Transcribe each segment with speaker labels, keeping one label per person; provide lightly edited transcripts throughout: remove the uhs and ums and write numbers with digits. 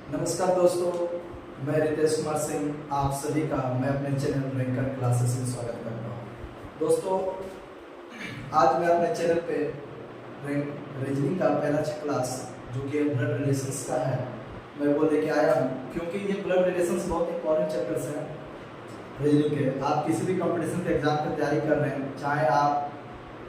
Speaker 1: नमस्कार दोस्तों, मैं रितेश कुमार सिंह आप सभी का मैं अपने चैनल रैंकर क्लासेस में स्वागत करता हूँ। दोस्तों, आज मैं अपने चैनल पे रीजनिंग का पहला क्लास जो कि ब्लड रिलेशंस का है मैं वो लेके आया हूँ, क्योंकि ये ब्लड रिलेशंस बहुत इंपॉर्टेंट चैप्टर्स हैं रीजनिंग के। आप किसी भी कंपटीशन के एग्जाम की तैयारी कर रहे हैं, चाहे आप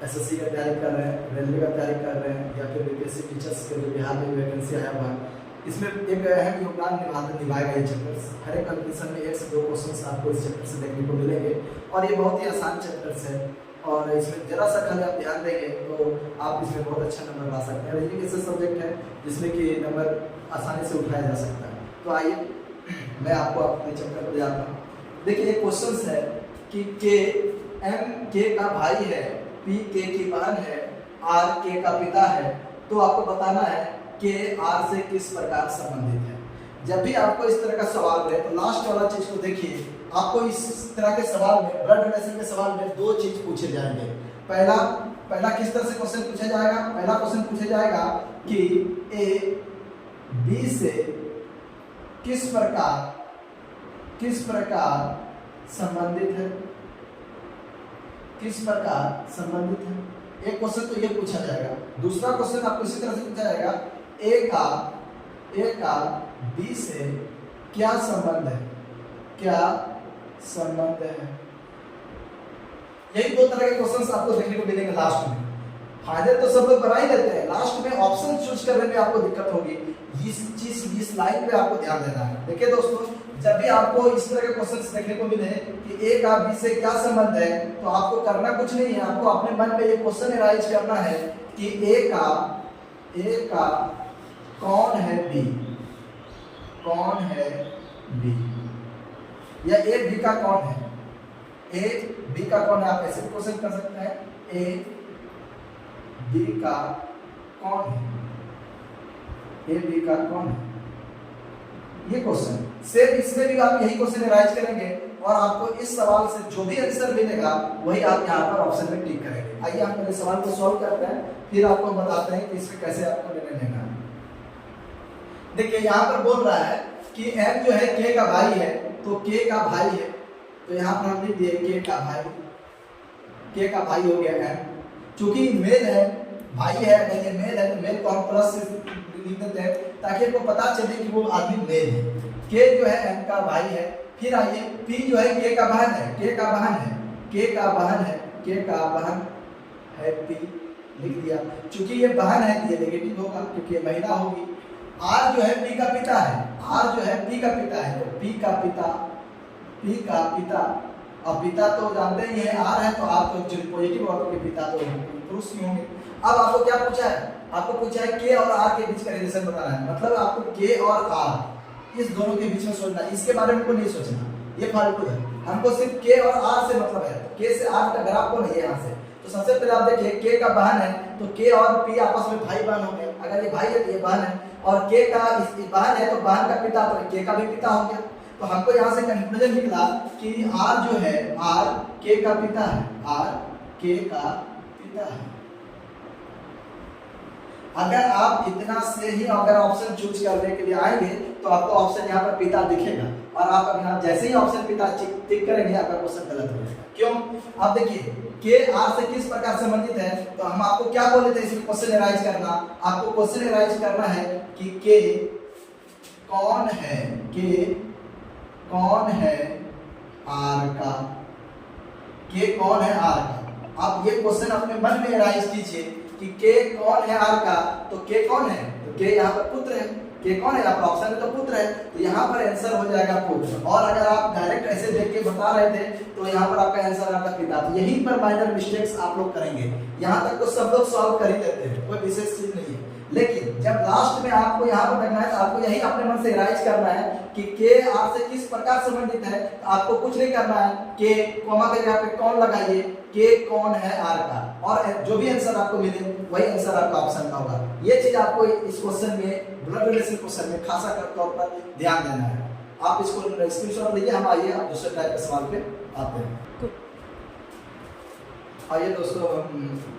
Speaker 1: एसएससी का तैयारी कर रहे हैं, रेलवे का तैयारी कर रहे हैं, या फिर बीपीएससी टीचर्स के जो बिहार में वैकेंसी आया हुआ है, इसमें एक अहम योगदान निभाएगा ये चैप्टर्स। हर एक कंपटीशन में 1 से 2 क्वेश्चंस आपको इस चैप्टर से देखने को मिलेंगे और ये बहुत ही आसान चैप्टर्स है और इसमें जरा सा खाली आप ध्यान देंगे तो आप इसमें बहुत अच्छा नंबर ला सकते हैं। रीजनिंग ऐसा सब्जेक्ट है जिसमें कि नंबर आसानी से उठाया जा सकता है। तो आइए मैं आपको अपने चैप्टर पर जाता हूँ। देखिए, एक क्वेश्चन है कि के एम के का भाई है, पी के की बहन है, आर के का पिता है, तो आपको बताना है के आर से किस प्रकार संबंधित है। जब भी आपको इस तरह का सवाल मिले तो लास्ट वाला चीज को देखिए। आपको इस तरह के सवाल में, ब्लड रिलेशन के सवाल में 2 चीज पूछे जाएंगे। पहला किस तरह से क्वेश्चन पूछा जाएगा? पहला क्वेश्चन पूछा जाएगा कि ए बी से किस प्रकार संबंधित है, किस प्रकार संबंधित है। एक क्वेश्चन तो ये पूछा जाएगा। दूसरा क्वेश्चन आपको इसी तरह से पूछा जाएगा, ए का बी से क्या संबंध है, क्या संबंध है। यही 2 तरह के क्वेश्चंस आपको देखने को मिलेंगे लास्ट में। फायदे तो सब लोग बना ही लेते हैं, लास्ट में ऑप्शन चूज करने में आपको दिक्कत होगी। इस लाइन पे आपको ध्यान देना है। देखिए दोस्तों, जब भी आपको इस तरह के क्वेश्चंस देखने को मिले कि ए का बी से क्या संबंध है, तो आपको करना कुछ नहीं है, आपको अपने मन में ये क्वेश्चन एनालाइज करना है कि ए का कौन है बी, कौन है बी, या ए बी का कौन है, ए बी का कौन है। आप ऐसे क्वेश्चन कर सकते हैं, ए बी का कौन है, ए बी का कौन है। ये क्वेश्चन सेम, इसमें भी आप यही क्वेश्चन एनालाइज करेंगे और आपको इस सवाल से जो भी आंसर मिलेगा वही आप यहाँ पर ऑप्शन में टिक करेंगे। आइए हम पहले सवाल को सॉल्व करते हैं, फिर आपको बताते हैं कि इसमें कैसे आपको निर्णय लेना है। देखिए, यहाँ पर बोल रहा है कि एम जो है के का भाई है, तो के का भाई है, तो यहाँ पर हम लिख दिए के का भाई, के का भाई हो गया एम। चूंकि मेल है, भाई है, अगर ये मेल है तो मेल को हम प्लस से लिख देते हैं ताकि आपको पता चले कि वो आदमी मेल है। के जो है एम का भाई है। फिर आइए, पी जो है के का बहन है, के का बहन है, के का बहन है, के का बहन है पी, लिख दिया। चूंकि ये बहन है ये नेगेटिव होगा क्योंकि ये महिला होगी। आर जो है पी का पिता है, आर जो है पी का पिता है, तो पी का पिता, पी का पिता। अब पिता तो जानते ही है, आर है तो आर तो पॉजिटिव होगा क्योंकि पिता तो पुरुष ही होंगे। अब आपको क्या पूछा है? आपको पूछा है के और आर के बीच का रिलेशन बताना है। मतलब आपको के और आर इस दोनों के बीच में सोचना है, इसके बारे में को नहीं सोचना, ये फालतू है। हमको सिर्फ के और आर से मतलब है, तो के से आर का ग्राफ को नहीं है यहाँ से। तो सबसे पहले आप देखिए, के का बहन है तो के और पी आपस में भाई बहन होंगे। अगर ये भाई है तो ये बहन है, और के का बहन है तो बहन का पिता, तो के का भी पिता हो गया। तो हमको यहाँ से कंक्लूजन निकला कि आर जो है, आर के का पिता है, आर के का पिता है। अगर आप इतना से ही अगर ऑप्शन चूज करने के लिए आएंगे तो आपको ऑप्शन यहाँ पर पिता दिखेगा, और आप अगर जैसे ही ऑप्शन पिता टिक करेंगे आपका क्वेश्चन गलत हो जाएगा। क्यों? आप देखिए, के आर से किस प्रकार संबंधित है, तो हम आपको क्या बोले थे इसमें क्वेश्चन एनालाइज करना। आपको क्वेश्चन एनालाइज करना है कि के कौन है, के कौन है आर का, के कौन है आर का। आप ये क्वेश्चन अपने मन में एनालाइज कीजिए कि के कौन है आर का, तो के कौन है, तो के यहाँ पर पुत्र है। के कौन है? यहाँ पर ऑप्शन में तो पुत्र है, तो यहाँ पर आंसर हो जाएगा पुत्र। और अगर आप डायरेक्ट ऐसे देख के बता रहे थे तो यहाँ पर आपका आंसर आता पिता। तो यहीं पर माइनर मिस्टेक्स आप लोग करेंगे। यहाँ तक तो सब लोग सॉल्व कर ही देते हैं, कोई विशेष चीज नहीं है। लेकिन जब लास्ट में आपको यहाँ पर देखना है तो आपको यही अपने मन से एनालाइज करना है कि के आर से किस प्रकार संबंधित है। आपको कुछ नहीं करना है, के कॉमा के जगह पे कौन लगाइए, के कौन है आर का, और जो भी आंसर आपको मिले वही आंसर आपका ऑप्शन का होगा। ये चीज आपको इस क्वेश्चन में, ब्लड रिलेशन क्वेश्चन में खासा तौर पर ध्यान देना है। आप इसको स्क्रीनशॉट लीजिए। हम आइए आप दूसरे टाइप के सवाल पे आते हैं। आइए दोस्तों,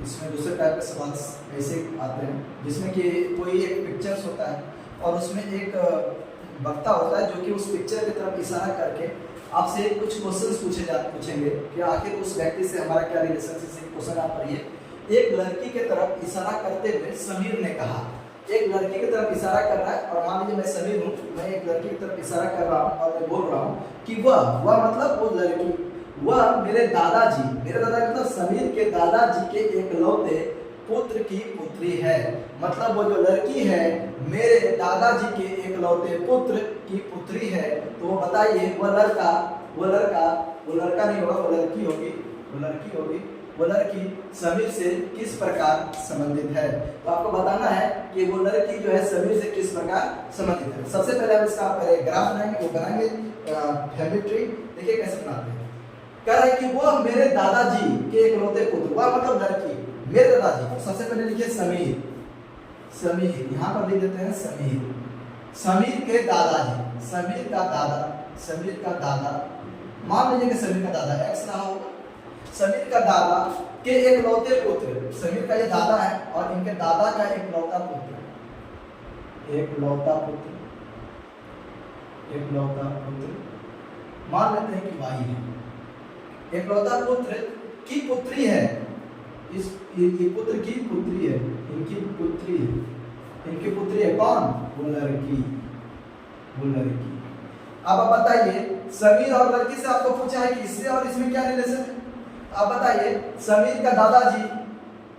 Speaker 1: इसमें दूसरे टाइप के सवाल ऐसे आते हैं जिसमें कि कोई एक पिक्चर्स होता है, और उसमें एक वक्ता होता है जो कि उस पिक्चर की तरफ इशारा करके आपसे कुछ क्वेश्चन पूछेंगे कि आखिर उस व्यक्ति से हमारा क्या रिलेशनशिप है। क्वेश्चन आप पढ़िए। एक लड़की की तरफ इशारा करते हुए समीर ने कहा, एक लड़की की तरफ इशारा कर रहा है और मान लीजिए मैं समीर हूँ, मैं एक लड़की की तरफ इशारा कर रहा हूँ और मैं बोल रहा हूँ कि वह मतलब वो लड़की, वह मेरे दादाजी मतलब समीर के दादाजी के एकलौते पुत्र की पुत्री है। मतलब वो जो लड़की है मेरे दादाजी के एकलौते पुत्र की पुत्री है। तो वो बताइए वो लड़का नहीं होगा, वो लड़की समीर से किस प्रकार संबंधित है। तो आपको बताना है कि वो लड़की जो है समीर से किस प्रकार संबंधित है। सबसे पहले हम इसका ग्राफ बनाएंगे, वो बनाएंगे फैमिली ट्री। देखिए कैसे बनाते हैं। कह रहा है कि वो मेरे दादाजी के एकलौते पुत्र, वह मतलब लड़की मेरे दादाजी। तो सबसे पहले लिखिए समीर, यहाँ पर लिख देते हैं समीर के दादाजी, समीर का दादा, मान लीजिए कि समीर का दादा एक्स रहा होगा। समीर का दादा के एकलौते पुत्र, समीर का ये दादा है और इनके दादा का एकलौता पुत्र मान लेते हैं कि वाई है। एकलौता पुत्र की पुत्री है, ये पुत्र की पुत्री है, इनकी पुत्री है कौन? वो लड़की। अब आप बताइए समीर और लड़की से आपको पूछा है कि इससे और इसमें क्या रिलेशन है। आप बताइए समीर का दादाजी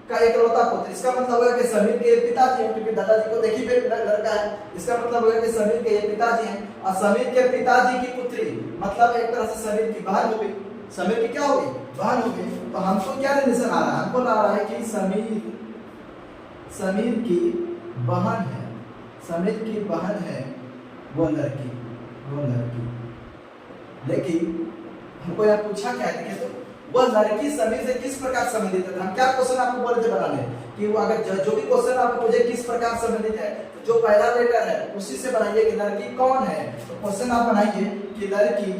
Speaker 1: का एकलौता पुत्र, इसका मतलब होगा कि समीर के पिताजी हैं, क्योंकि दादाजी को देखिए लड़का है। इसका मतलब होगा कि समीर के ये पिताजी हैं और समीर के पिताजी की पुत्री, मतलब एक तरह से समीर की बहन हो गई। समीर की क्या हो गई? बहन हो गई। तो हमको क्या रिलेशन आ रहा है? हमको आ रहा है कि समीर की बहन है वो लड़की। लेकिन हमको यहाँ पूछा क्या है, देखिए तो वह लड़की समीर से किस प्रकार संबंधित है। हम क्या क्वेश्चन आपको बोले थे बनाने कि वो अगर जो भी क्वेश्चन आपको पूछे किस प्रकार संबंधित है, तो जो पहला लेटर है उसी से बनाइए कि लड़की कौन है। तो क्वेश्चन आप बनाइए कि लड़की,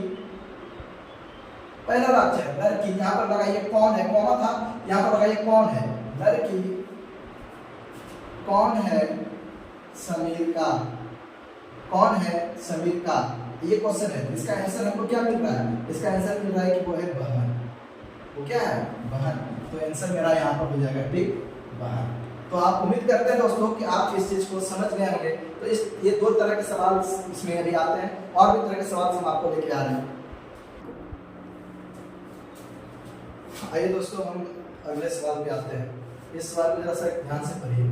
Speaker 1: पहला वाक्य है लड़की, यहाँ पर लगाइए कौन है, कौन था यहाँ पर लगाइए कौन है, लड़की कौन है समीर का, कौन है समीर का, ये क्वेश्चन है। इसका आंसर हमको क्या मिल रहा है? इसका आंसर मिल रहा है कि वो है बहन। वो क्या है? बहन। तो आंसर मेरा यहाँ पर हो जाएगा ठीक, बहन। तो आप उम्मीद करते हैं दोस्तों कि आप इस चीज को समझ गए होंगे। तो ये दो तरह के सवाल इसमें अभी आते हैं और भी तरह के सवाल हम आपको लेके आ रहे हैं। आइए दोस्तों हम अगले सवाल पे आते हैं। इस सवाल को जरा सा ध्यान से पढ़िए।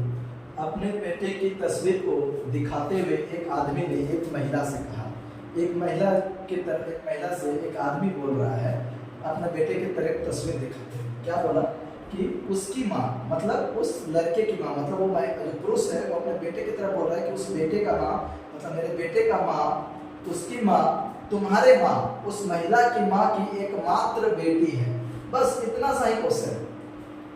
Speaker 1: अपने बेटे की तस्वीर को दिखाते हुए एक आदमी ने एक महिला से कहा, एक महिला से एक आदमी बोल रहा है अपने बेटे की तरफ तस्वीर दिखाते हुए। क्या बोला कि उसकी माँ, मतलब उस लड़के की माँ, मतलब वो जो पुरुष है वो अपने बेटे की तरफ बोल रहा है कि उस बेटे का माँ, मतलब मेरे बेटे का माँ, उसकी माँ, तुम्हारे माँ, उस महिला की माँ की एकमात्र बेटी है। बस इतना सा ही क्वेश्चन।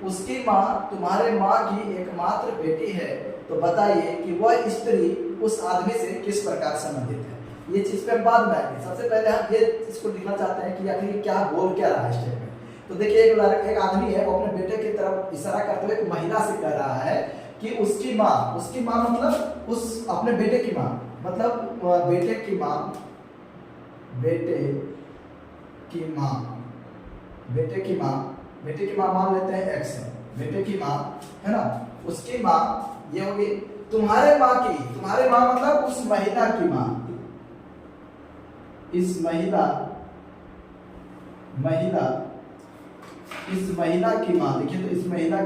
Speaker 1: उसकी माँ तुम्हारे माँ की एकमात्र बेटी है, तो बताइए कि वह स्त्री उस आदमी से किस प्रकार संबंधित है। ये चीज पे बाद में आएंगे। सबसे पहले हम ये इसको लिखना चाहते हैं कि आखिर क्या बोल क्या रहा है स्टेटमेंट। तो देखिए एक आदमी है, वो अपने बेटे की तरफ इशारा करते हुए एक महिला से कह रहा है कि उसकी माँ मतलब उस अपने बेटे की माँ, मतलब बेटे की माँ मान लेते हैं एक्स है, बेटे की माँ है ना, उसकी माँ ये होगी तुम्हारे माँ मतलब उस महिला की माँ, इस महिला की माँ। देखिए तो इस महिला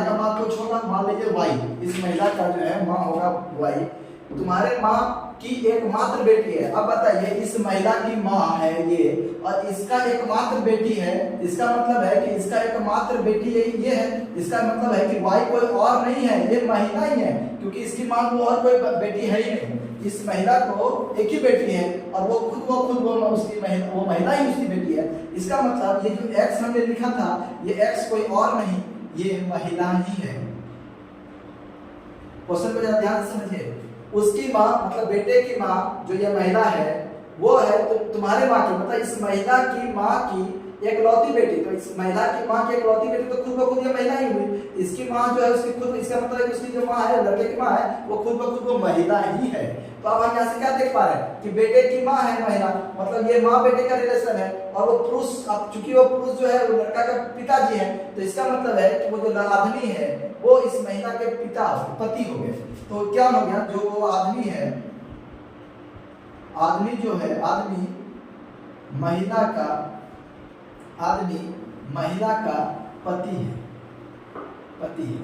Speaker 1: का माँ कुछ होगा, मान लीजिए वाई, इस महिला का जो है माँ होगा वाई, तुम्हारे माँ की एकमात्र बेटी है। अब बताइए इस महिला की माँ है ये और इसका एकमात्र बेटी है, इसका मतलब है कि इसका एकमात्र बेटी ये है, इसका मतलब है कि वाई कोई और नहीं है, ये महिला ही है, क्योंकि इसकी माँ को और कोई बेटी है ही नहीं। इस महिला को एक ही बेटी है और वो महिला ही उसकी बेटी है। इसका मतलब ये जो एक्स हमने लिखा था, ये एक्स कोई और नहीं, ये महिला ही है। क्वेश्चन को जरा ध्यान से समझिए। उसकी माँ मतलब बेटे की माँ जो ये महिला है वो है तो तुम्हारे माँ की, मतलब इस महिला की माँ की एकलौती बेटी, तो इस महिला की माँ की एकलौती बेटी तो खुद ब खुद ये महिला ही हुई। इसकी माँ जो है उसकी खुद, इसका मतलब है कि उसकी जो माँ है, लड़के की माँ है, वो खुद ब खुद वो महिला ही है। तो अब हम यहाँ से क्या देख पा रहे हैं कि बेटे की माँ है महिला, मतलब ये माँ बेटे का रिलेशन है, और वो पुरुष, अब चूंकि वो पुरुष जो है वो लड़का का पिताजी है, तो इसका मतलब है कि वो जो आदमी है वो इस महिला के पिता पति हो गए। तो क्या हो गया, जो वो आदमी है, आदमी जो है, आदमी महिला का पति है, पति है।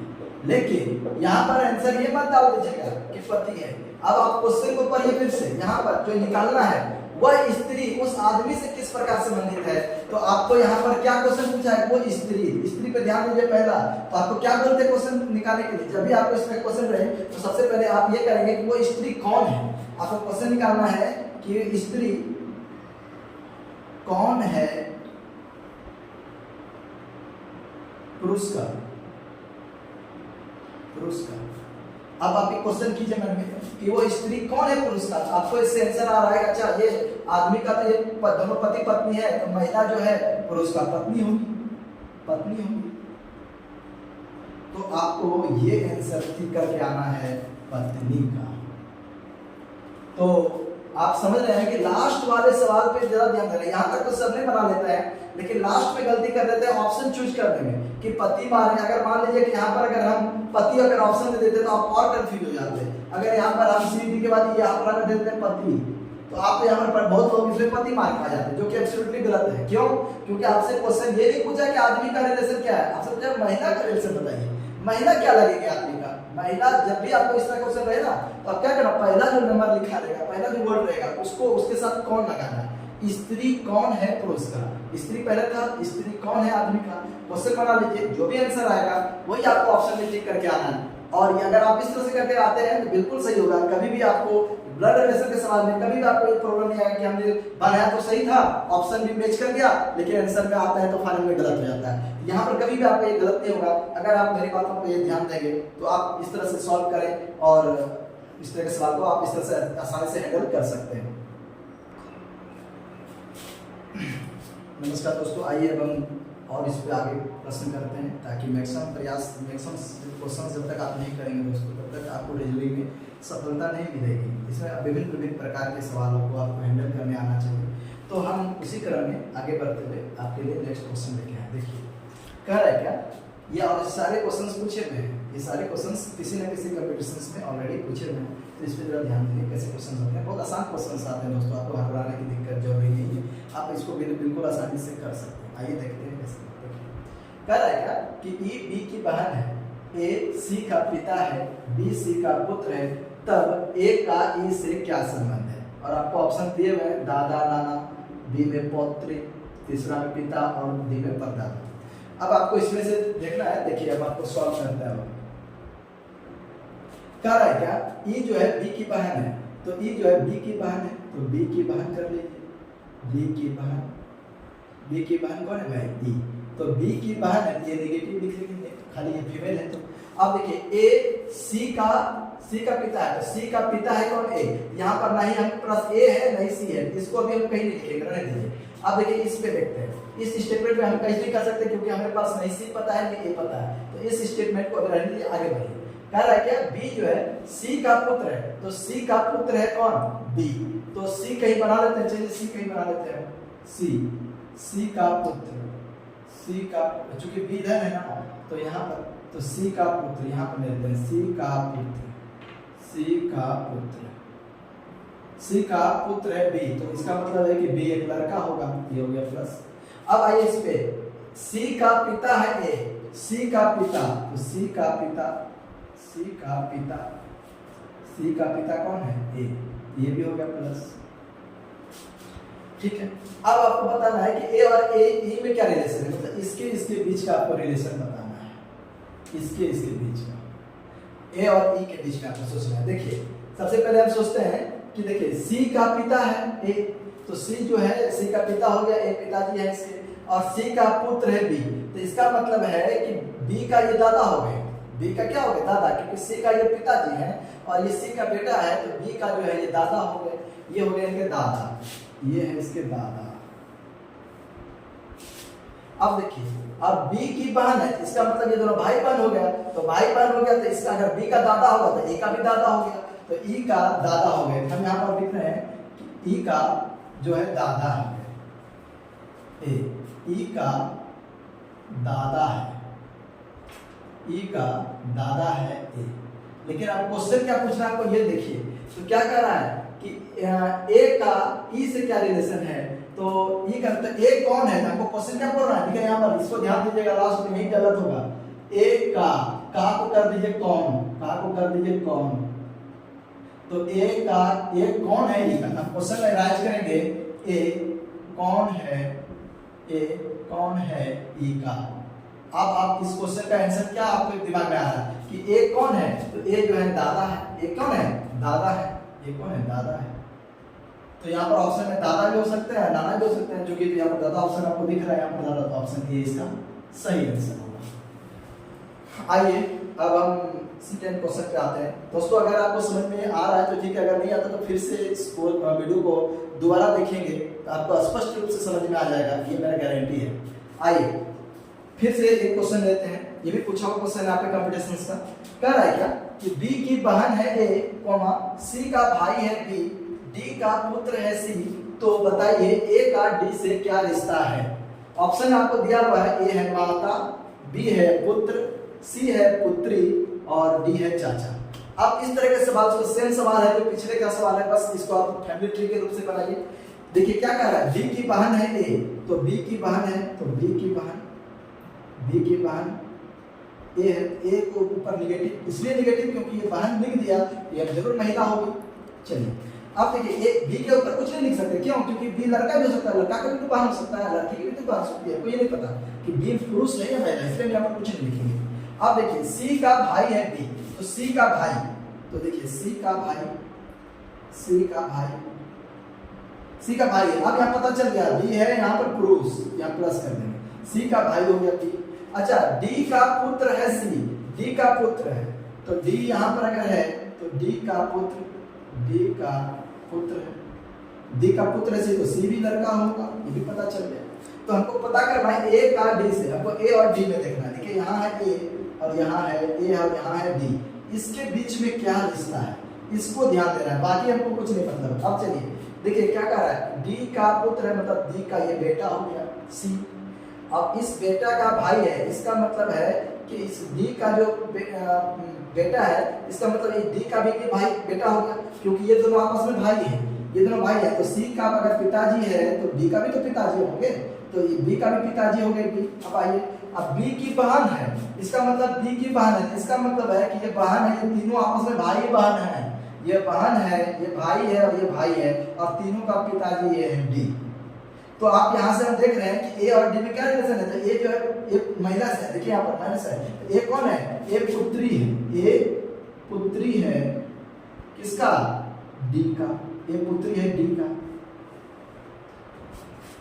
Speaker 1: लेकिन यहाँ पर आंसर ये मत डाल दीजिएगा कि पति है। अब आप क्वेश्चन को पढ़िए फिर से, यहाँ पर जो निकालना है वह स्त्री उस आदमी से किस प्रकार संबंधित है। तो आपको यहाँ पर क्या क्वेश्चन पूछा है, वो स्त्री पे ध्यान दीजिए पहला। तो आपको क्या बोलते हैं क्वेश्चन निकालने के लिए, जब भी आपको इसमें क्वेश्चन रहे तो सबसे पहले आप ये करेंगे कि वो स्त्री कौन है। आपको क्वेश्चन निकालना है कि स्त्री कौन है पुरुष का। अब आप एक क्वेश्चन कीजिए मन में कि वो स्त्री कौन है पुरुष का। आपको इससे आंसर आ रहा है, अच्छा ये आदमी का तो ये दोनों पति पत्नी है, तो महिला जो है पुरुष का पत्नी होगी। तो आपको ये आंसर ठीक करके आना है पत्नी का। तो आप समझ रहे हैं कि लास्ट वाले सवाल पे जरा ध्यान देना। यहाँ तक तो सबने बना लेता है, लेकिन लास्ट में गलती कर देते हैं ऑप्शन चूज करने में कि पति मारे। अगर मान लीजिए कि यहाँ पर अगर हम पति अगर ऑप्शन दे देते तो आप और कंफ्यूज हो जाते। अगर यहाँ पर हम सी डी के बाद यहाँ पर अगर देते हैं पति, तो आप यहाँ पर बहुत लोग इसमें पति मार खा जाते हैं, जो कि एब्सोल्युटली गलत है। क्यों? क्योंकि आपसे क्वेश्चन ये नहीं पूछा कि आदमी का रिलेशन क्या है, आपसे पूछा महिला का रिलेशन बताइए, महिला क्या लगेगी आदमी का। महिला जब भी आपको इस तरह क्वेश्चन रहे ना, तो आप क्या करना, पहला जो नंबर लिखा रहेगा, पहला जो वर्ड रहेगा उसको उसके साथ कौन लगाना है। स्त्री कौन है पुरुष का, स्त्री पहले था, स्त्री कौन है आदमी का। क्वेश्चन बना लीजिए, जो भी आंसर आएगा वही आपको ऑप्शन में टिक करके आना है। और ये अगर आप इस तरह से करके आते हैं तो बिल्कुल सही होगा। कभी भी आपको ब्लड रिलेशन के सवाल में कभी भी आपको ये प्रॉब्लम नहीं आएगा कि हमने बनाया तो सही था, ऑप्शन भी मैच कर दिया, लेकिन आंसर में आता है तो फाइनल में गलत हो जाता है। यहाँ पर कभी भी आपका ये गलत नहीं होगा अगर आप मेरी बातों पर ये ध्यान देंगे। तो आप इस तरह से सॉल्व करें और इस तरह के सवाल को आप इस तरह से आसानी से हैंडल कर सकते हैं। नमस्कार दोस्तों, आइए अब हम और इस पे आगे प्रश्न करते हैं, ताकि मैक्सिमम क्वेश्चन जब तक आप नहीं करेंगे दोस्तों तब तक आपको रिजल्ट में सफलता नहीं मिलेगी। इसमें विभिन्न प्रकार के सवालों को आपको हैंडल करने आना चाहिए। तो हम उसी क्रम में आगे बढ़ते हुए आपके लिए नेक्स्ट क्वेश्चन लेके आए। देखिए कह रहा है क्या, ये और सारे क्वेश्चंस पूछे हुए हैं, ये सारे क्वेश्चंस किसी न किसी कॉम्पिटिशन्स में ऑलरेडी पूछे हुए हैं। तो इस पर जरा ध्यान दीजिए कैसे क्वेश्चन होते हैं। बहुत आसान क्वेश्चन आते हैं दोस्तों, आपको घबराने की दिक्कत जरूरी नहीं है, आप इसको बिल्कुल आसानी से कर सकते हैं। आइए देखते हैं कैसे। कह रहा है क्या कि ई बी की बहन है, ए सी का पिता है, बी सी का पुत्र है, तब ए का ई से क्या संबंध है। और आपको ऑप्शन दिए हुए हैं, दादा नाना, बी में पौत्र, तीसरा में पिता और डी में परदादा। अब आपको इसमें से देखना है। देखिए अब आपको सॉल्व करता है। कह रहा है क्या, ई जो है बी की बहन है, तो ई जो है बी की बहन है, तो बी की बहन कर लीजिए। बी की बहन कौन है भाई, ई। तो बी की बहन है, ये नेगेटिव लिख लेंगे, खाली ये फीमेल है। तो अब देखिए ए सी का पिता है, तो सी का पिता है कौन, ए। यहाँ पर नहीं हम प्लस ए है नहीं सी है, इसको अभी हम कहीं नहीं लिखेंगे, रहने दीजिए। अब देखिए इस पे देखते हैं, इस स्टेटमेंट में हम कहीं नहीं कर सकते क्योंकि हमारे पास नहीं सी पता है नहीं ए पता है। तो इस स्टेटमेंट को अभी रहने दीजिए, आगे बढ़िए। कह रहा है क्या, बी जो है सी का पुत्र है, तो सी का पुत्र है कौन, बी। तो सी कहीं बना लेते हैं, चलिए सी कहीं बना लेते हैं, सी का पुत्र, सी का, चूंकि बी इधर है ना, तो यहाँ पर तो सी का पुत्र यहाँ पर लेते हैं, सी का पुत्र है बी। तो इसका मतलब है कि बी एक लड़का होगा, ये हो गया प्लस। अब आइए इस पे, सी का पिता है ए, सी का पिता, तो सी का पिता कौन है, ए, ये भी हो गया प्लस। ठीक है, अब आपको बताना है कि ए और ए में क्या रिलेशन है, मतलब इसके बीच का आपको रिलेशन बताना है, इसके बीच का, ए और ई के बीच का आपको सोचना है। देखिए सबसे पहले हम सोचते हैं कि देखिए सी का पिता है ए, तो सी जो है सी का पिता हो गया, ए पिताजी है इसके, और सी का पुत्र है बी। तो इसका मतलब है कि बी का ये दादा हो गए, बी का क्या हो गया, दादा, क्योंकि सी का ये पिताजी है और ये सी का बेटा है, तो बी का जो है ये दादा हो गए, ये हो गए इनके दादा, ये है इसके दादा। अब देखिए, अब बी की बहन है, इसका मतलब ये दोनों भाई बहन हो गया, तो भाई बहन हो गया तो इसका अगर बी का दादा होगा तो ए का भी दादा हो गया, तो ई का दादा हो गया। हम यहाँ पर लिख रहे हैं कि ई का जो है दादा है, ई का दादा है, ई का दादा है ए। लेकिन अब क्वेश्चन क्या पूछ रहा है आपको, ये देखिए, तो क्या कह रहा है कि ए का ई से क्या रिलेशन है, तो ई का तो ए कौन है, हमको क्वेश्चन क्या बोल रहा है, ठीक है, यहाँ पर इसको ध्यान दीजिएगा, लास्ट में यही गलत होगा। ए का को कर दीजिए कौन, का को कर दीजिए कौन, तो ए का ए कौन है, ई का हम क्वेश्चन में राइज करेंगे, ए कौन है, ए कौन है ई का। अब आप इस क्वेश्चन का आंसर क्या आपके दिमाग में आ रहा है कि ए कौन है, तो ए जो है दादा है, ए कौन है, दादा है, ए कौन है, दादा है। तो यहाँ पर ऑप्शन में दादा भी हो सकते हैं, नाना भी हो सकते हैं, जो कि यहाँ पर दादा ऑप्शन आपको दिख रहा है, यहाँ पर दादा, तो ऑप्शन ए इसका सही आंसर होगा। आइए अब हम सेकंड क्वेश्चन पे आते हैं। दोस्तों अगर आपको समझ में आ रहा है तो ठीक है, अगर नहीं आता तो फिर से इस वीडियो को दोबारा देखेंगे तो आपको स्पष्ट रूप से समझ में आ जाएगा, ये मेरा गारंटी है। आइए फिर से एक क्वेश्चन लेते हैं, ये भी पूछा हुआ क्वेश्चन है आपके कंप्यूटेशंस का। कह रहा है क्या कि बी की बहन है ए, सी का भाई है बी, डी का पुत्र है सी, तो बताइए ए का डी से क्या रिश्ता है। ऑप्शन आपको दिया हुआ है, ए है माता, बी है पुत्र, सी है पुत्री और डी है चाचा। अब इस तरह के सवाल को सेम सवाल है जो पिछले का सवाल है, बस इसको आप फैमिली ट्री के रूप से बनाइए। देखिए क्या कह रहा है, बी की बहन है ए, तो बी की बहन है, तो बी की बहन ए है, ए को ऊपर निगेटिव, इसलिए निगेटिव क्योंकि ये बहन लिख दिया, ये जरूर महिला होगी। चलिए अब देखिए, ए बी के ऊपर कुछ नहीं लिख सकते, क्यों, क्योंकि बी लड़का भी हो सकता है, लड़का का भी तो बहन हो सकता है, लड़की की भी तो बहन हो सकती है, कोई नहीं पता कि बी पुरुष नहीं है महिला, इसलिए यहाँ पर कुछ नहीं लिखेंगे। अब देखिए सी का भाई है बी, तो सी का भाई, तो देखिए सी का भाई है, अब यहाँ पता चल गया बी है यहाँ पर पुरुष, यहाँ प्लस कर देंगे, सी का भाई हो गया बी। अच्छा डी का पुत्र है सी, डी का पुत्र है, तो डी यहाँ पर अगर है तो डी का पुत्र है, डी का पुत्र है सी, तो सी भी लड़का होगा, ये भी पता चल गया। तो हमको पता करना है ए का डी से, हमको ए और डी में देखना है। देखिए यहाँ है ए और यहाँ है ए और यहाँ है डी, इसके बीच में क्या रिश्ता है, इसको ध्यान देना है, बाकी हमको कुछ नहीं मतलब। अब चलिए देखिए क्या कह रहा है, डी का पुत्र है मतलब डी का ये बेटा हो गया सी, अब इस बेटा का भाई है, इसका मतलब है कि इस डी का जो बेटा है, इसका मतलब ये डी का भी भाई बेटा हो गया, क्योंकि ये दोनों आपस में भाई है, ये दोनों भाई है। तो सी का अगर पिताजी है तो डी का भी तो पिताजी होंगे, तो ये बी का भी पिताजी हो गए बी। अब आइए, अब बी की बहन है, इसका मतलब बी की बहन है, इसका मतलब है कि ये बहन है, ये तीनों आपस में भाई बहन है, ये बहन है, ये भाई है और ये भाई है, और तीनों का पिताजी ये है डी। तो आप यहाँ से हम देख रहे हैं कि ए और डी में क्या रिलेशन है, तो ए जो है ए माइनस है, देखिए यहाँ पर माइनस है, तो ए कौन है, ए पुत्री है, ए पुत्री है किसका, डी का, ए पुत्री है डी का।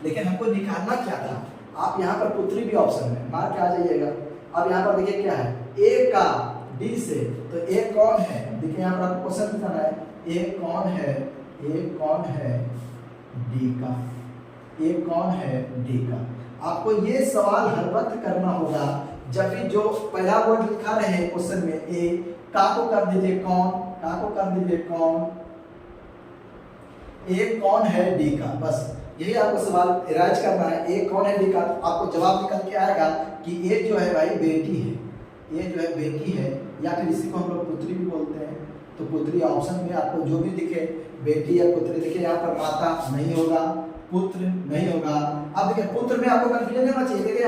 Speaker 1: लेकिन हमको निकालना क्या था, आप यहाँ पर पुत्री भी ऑप्शन में मार के आ जाइएगा। अब यहाँ पर देखिए क्या है, ए का डी से, तो ए कौन है, देखिए यहाँ पर आपको क्वेश्चन बताना है, ए कौन है डी का, ए कौन है डी का। आपको ये सवाल हर वक्त करना होगा जब भी जो पहला वर्ड लिखा रहे क्वेश्चन में, ए का को कर दीजिए कौन, का को कर दीजिए कौन, ए कौन है डी का, बस यही आपको सवाल इराज करना है, ए कौन है डी का। आपको जवाब निकल के आएगा कि ए जो है भाई बेटी है, ए जो है बेटी है, या फिर इसी को हम लोग पुत्री भी बोलते हैं, तो पुत्री ऑप्शन में आपको जो भी दिखे, बेटी या पुत्री, देखिए यहाँ पर माता नहीं होगा, पुत्र नहीं होगा। अब देखिए पुत्र में आपको कंफ्यूजन नहीं होना चाहिए, देखिए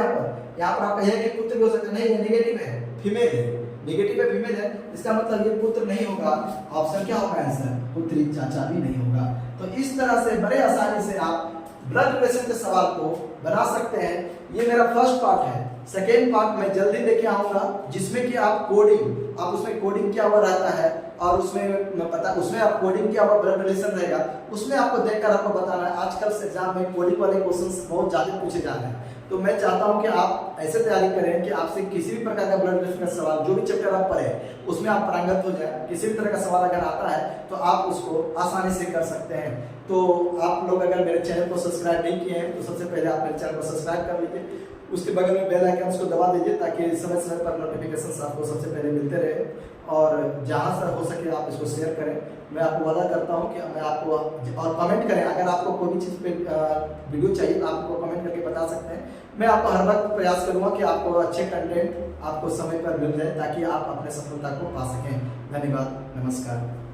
Speaker 1: यहाँ पर आप कहिए कि पुत्र भी हो सकते नहीं, ये नेगेटिव है, फीमेल है, नेगेटिव है फीमेल है, इसका मतलब ये पुत्र नहीं होगा, ऑप्शन क्या होगा आंसर, पुत्री, चाचा भी नहीं होगा। तो इस तरह से बड़े आसानी से आप ब्लड रिलेशन के सवाल को बना सकते हैं। ये मेरा फर्स्ट पार्ट है, सेकेंड पार्ट मैं जल्दी लेके आऊंगा जिसमें कि आप कोडिंग, आप उसमें कोडिंग क्या हुआ रहता है और उसमें आप कोडिंग क्या हुआ ब्लड रिलेशन रहेगा, उसमें आपको देखकर आपको बताना है। आजकल से एग्जाम में कोडिंग वाले क्वेश्चंस बहुत ज्यादा पूछे जा रहे हैं, तो मैं चाहता हूं कि आप ऐसे तैयारी करें कि आपसे किसी भी प्रकार का ब्लड रिलेशन का सवाल, जो भी चैप्टर आप पढ़े उसमें आप पारंगत हो जाए, किसी भी तरह का सवाल अगर आता है तो आप उसको आसानी से कर सकते हैं। तो आप लोग अगर मेरे चैनल को सब्सक्राइब नहीं किए हैं तो सबसे पहले आप मेरे चैनल को सब्सक्राइब कर लीजिए उसके बगल में बेल आइकन उसको दबा दीजिए ताकि समय समय पर नोटिफिकेशन आपको सबसे पहले मिलते रहे। और जहाँ से हो सके आप इसको शेयर करें। मैं आपको वादा करता हूँ कि मैं आपको, और कमेंट करें, अगर आपको कोई भी चीज़ पे वीडियो चाहिए तो आपको कमेंट करके बता सकते हैं। मैं आपको हर वक्त प्रयास करूँगा कि आपको अच्छे कंटेंट आपको समय पर मिल जाए ताकि आप अपने सफलता को पा सकें। धन्यवाद, नमस्कार।